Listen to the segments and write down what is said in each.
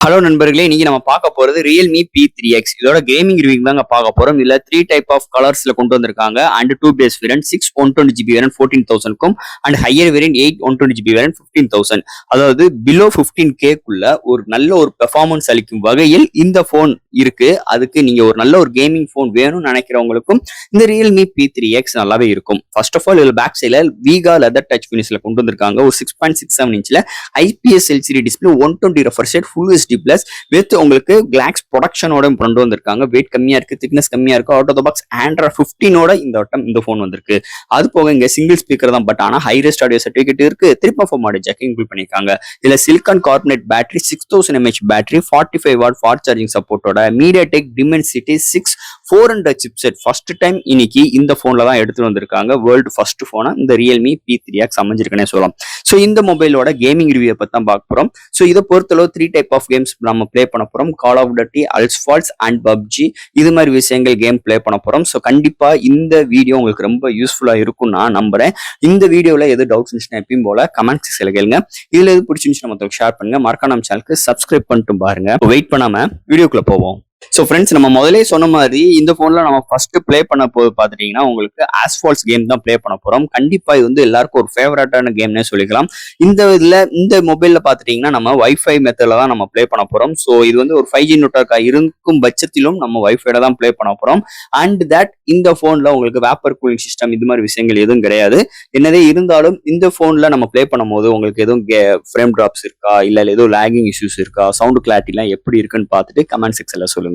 Hello நண்பர்களே, இன்னைக்கு நம்ம பார்க்க போறது Realme P3X. இதோட கேமிங் ரிவ்யூ தாங்க பார்க்க போறோம். இதுல 3 டைப் ஆஃப் கலர்ஸ்ல கொண்டு வந்திருக்காங்க. And 2 base variant 6 120GB variant 14,000க்கும் and higher variant 8 120GB variant 15,000. அதாவது பிலோ 15K குள்ள ஒரு நல்ல ஒரு பெர்ஃபார்மன்ஸ் அளிக்கும் வகையில் இந்த போன் இருக்கு. அதுக்கு நீங்க ஒரு நல்ல ஒரு கேமிங் போன் வேணும்னு நினைக்கிறவங்களுக்கும் இந்த Realme P3X நல்லாவே இருக்கும். ஃபர்ஸ்ட் ஆஃப் ஆல் இதுல பேக் சைட்ல வீகா லெதர் டச் ஃபினிஷ்ல கொண்டு வந்திருக்காங்க. ஒரு 6.67 இன்ச்ல IPS LCD display 120 refresh rate full HD plus with உங்களுக்கு கிளாக்ஸ் ப்ரொடக்ஷனோட கொண்டு வந்திருக்காங்க. வெயிட் கம்மியா இருக்கு, திக்னஸ் கம்மியா இருக்கு. Out of the box Android 15ஓட இந்த வட்டம் இந்த போன் வந்திருக்கு. அது போக இங்க சிங்கிள் ஸ்பீக்கர் தான், பட் ஆனா ஹை ரெஸ்ட் ஆடியோ சர்டிஃபிகேட் இருக்கு. 3.4 மாடல் ஜாக் இன்க்ளூட் பண்ணிருக்காங்க. இதுல silicon carbonate battery 6000 mAh battery 45 watt fast charging சப்போர்ட்டோட MediaTek Dimensity 6 400 chipset first time இன்னைக்கு இந்த போன்ல தான் எடுத்து வந்திருக்காங்க. வேர்ல்டு ஃபர்ஸ்ட் போனா இந்த Realme P3X அமைஞ்சிருக்குன்னே சொல்லலாம். ஸோ இந்த மொபைலோட கேமிங் ரிவ்யூ பத்தி தான் பார்க்க போறோம். ஸோ இதை பொறுத்தளவு 3 டைப் ஆஃப் கேம்ஸ் நம்ம பிளே பண்ண போறோம். கால் ஆஃப் டட்டி, அல்ஸ்ஃபால்ட்ஸ் அண்ட் பப்ஜி இது மாதிரி விஷயங்கள் கேம் பிளே பண்ண போறோம். ஸோ கண்டிப்பா இந்த வீடியோ உங்களுக்கு ரொம்ப யூஸ்ஃபுல்லா இருக்கும் நான் நம்புறேன். இந்த வீடியோல எது டவுட்ஸ் இருந்துச்சுன்னா எப்பயும் போல கமெண்ட் செக்ஷன்ல கேளுங்க. இதுல எது பிடிச்சிருந்துச்சுன்னா மற்றவங்க ஷேர் பண்ணுங்க. மறக்காம நம்ம சேனலுக்கு சப்ஸ்கிரைப் பண்ணிட்டு பாருங்க. வெயிட் பண்ணாம வீடியோக்குள்ள போவோம். ஸோ ஃப்ரெண்ட்ஸ், நம்ம முதலே சொன்ன மாதிரி இந்த போன்ல நம்ம ஃபர்ஸ்ட் பிளே பண்ண போது பார்த்துட்டீங்கன்னா உங்களுக்கு ஆஸ்பால்ட்ஸ் கேம் தான் பிளே பண்ண போறோம். கண்டிப்பா இது வந்து எல்லாருக்கும் ஒரு ஃபேவரட்டான கேம்னே சொல்லிக்கலாம். இந்த மொபைல்ல பார்த்துட்டீங்கன்னா நம்ம வைஃபை மெத்தட்ல தான் நம்ம பிளே பண்ண போறோம். ஸோ இது வந்து ஒரு 5G நெட்வொர்க்கா இருக்கும் பட்சத்திலும் நம்ம வைஃபைல தான் பிளே பண்ண போறோம். அண்ட் தட் இந்த போன்ல உங்களுக்கு வேப்பர் கூலிங் சிஸ்டம் இது மாதிரி விஷயங்கள் எதுவும் கிடையாது. என்னதே இருந்தாலும் இந்த போன்ல நம்ம பிளே பண்ணும் போது உங்களுக்கு எதுவும் ஃப்ரேம் டிராப்ஸ் இருக்கா, இல்ல எதுவும் லேகிங் இஷ்யூஸ் இருக்கா, சவுண்ட் கிளாரிட்டி எல்லாம் எப்படி இருக்குன்னு பார்த்துட்டு கமெண்ட் செக்ஷன்ல சொல்லுங்க.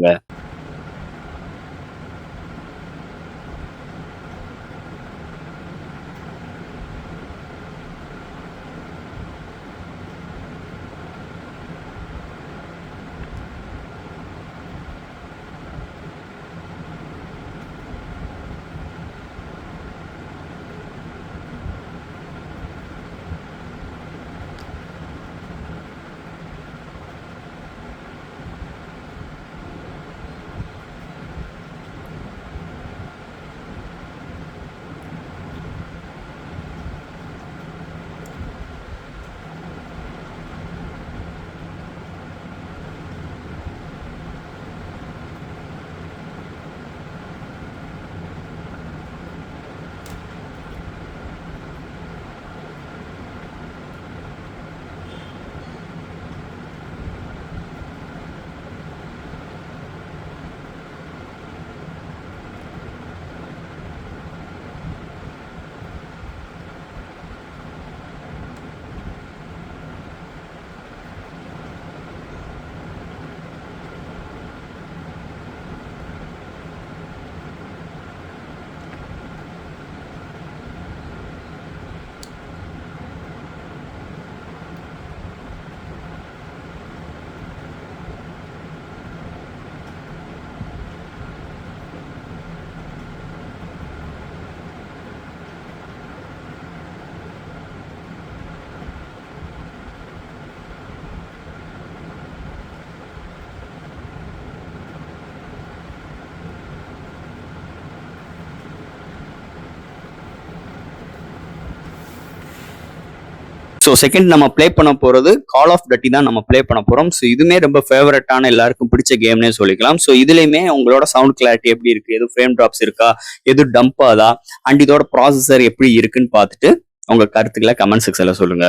ஸோ செகண்ட் நம்ம பிளே பண்ண போறது கால் ஆஃப் டட்டி தான் நம்ம பிளே பண்ண போறோம். ஸோ இதுமே ரொம்ப ஃபேவரட்டான எல்லாருக்கும் பிடிச்ச கேம்னே சொல்லிக்கலாம். ஸோ இதுலயுமே உங்களோட சவுண்ட் கிளாரிட்டி எப்படி இருக்கு, எது ஃப்ரேம் டிராப்ஸ் இருக்கா, எது டம்ப் ஆதா, அண்ட் இதோட ப்ராசஸர் எப்படி இருக்குன்னு பார்த்துட்டு உங்க கருத்துக்களை கமெண்ட் செக்ஷன்ல சொல்லுங்க.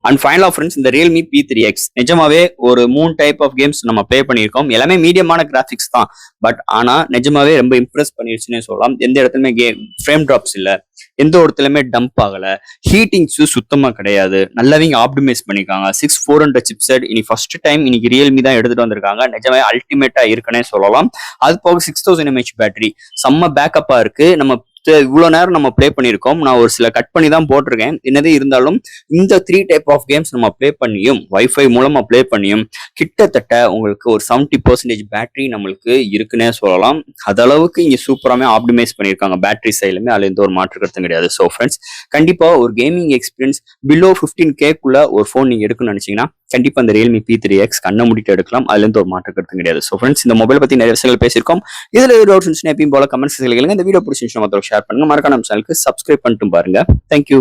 அண்ட் ஃபைனல் ஃப்ரெண்ட்ஸ், இந்த ரியல்மி P3X நிஜமாவே ஒரு 3 டைப் ஆஃப் கேம்ஸ் நம்ம ப்ளே பண்ணியிருக்கோம். எல்லாமே மீடியமான கிராஃபிக்ஸ் தான். பட் ஆனா நிஜமாவே ரொம்ப இம்ப்ரெஸ் பண்ணிருச்சுன்னே சொல்லலாம். எந்த இடத்துலயுமே ஃப்ரேம் டிராப்ஸ் இல்ல, எந்த இடத்துலயுமே டம்ப் ஆகல, ஹீட்டிங்ஸ் சுத்தமா கிடையாது. நல்லாவே ஆப்டிமைஸ் பண்ணிருக்காங்க. 6400 சிப்செட் இனி ஃபர்ஸ்ட் டைம் இன்னைக்கு ரியல்மி தான் எடுத்துட்டு வந்திருக்காங்க. நிஜமே அல்டிமேட்டா இருக்குன்னே சொல்லலாம். அது போக 6000 mAh பேட்டரி செம்ம பேக்கப்பா இருக்கு. நம்ம இவ்வளவு நேரம் நம்ம ப்ளே பண்ணியிருக்கோம். நான் ஒரு சில கட் பண்ணி தான் போட்டிருக்கேன். என்னதே இருந்தாலும் இந்த 3 டைப் ஆஃப் கேம்ஸ் நம்ம ப்ளே பண்ணியும் வைஃபை மூலமா ப்ளே பண்ணியும் கிட்டத்தட்ட உங்களுக்கு ஒரு 70% பேட்டரி நம்மளுக்கு இருக்குன்னே சொல்லலாம். அதளவுக்கு இங்க சூப்பராமே ஆப்டிமைஸ் பண்ணியிருக்காங்க பேட்டரி சைடுலுமே. அதுல எந்த ஒரு மாற்று கருத்தும் கிடையாது. ஸோ ஃப்ரெண்ட்ஸ், கண்டிப்பா ஒரு கேமிங் எக்ஸ்பீரியன்ஸ் பிலோ 15K ஒரு ஃபோன் நீங்க எடுக்கணும்னு நினைச்சீங்கன்னா கண்டிப்பா இந்த ரியல்மி P3X கண்ணை மூடிட்டு எடுக்கலாம். அதுல இருந்து ஒரு மாற்று கருத்தும் கிடையாது. ஸோ ஃப்ரெண்ட்ஸ், இந்த மொபைல் பத்தி நிறைய விஷயங்கள் பேசியிருக்கோம். இதுல ஒரு டவுட்ஸ் இருந்துச்சுன்னா எப்பயும் போல கமெண்ட்ஸ் கேளுங்க. இந்த வீடியோ பிடிச்சிருந்துச்சுன்னா ஷேர் பண்ணுங்க. மறக்காம நம்ம சேனலுக்கு சப்ஸ்கிரைப் பண்ணிட்டு பாருங்க. தேங்க்யூ.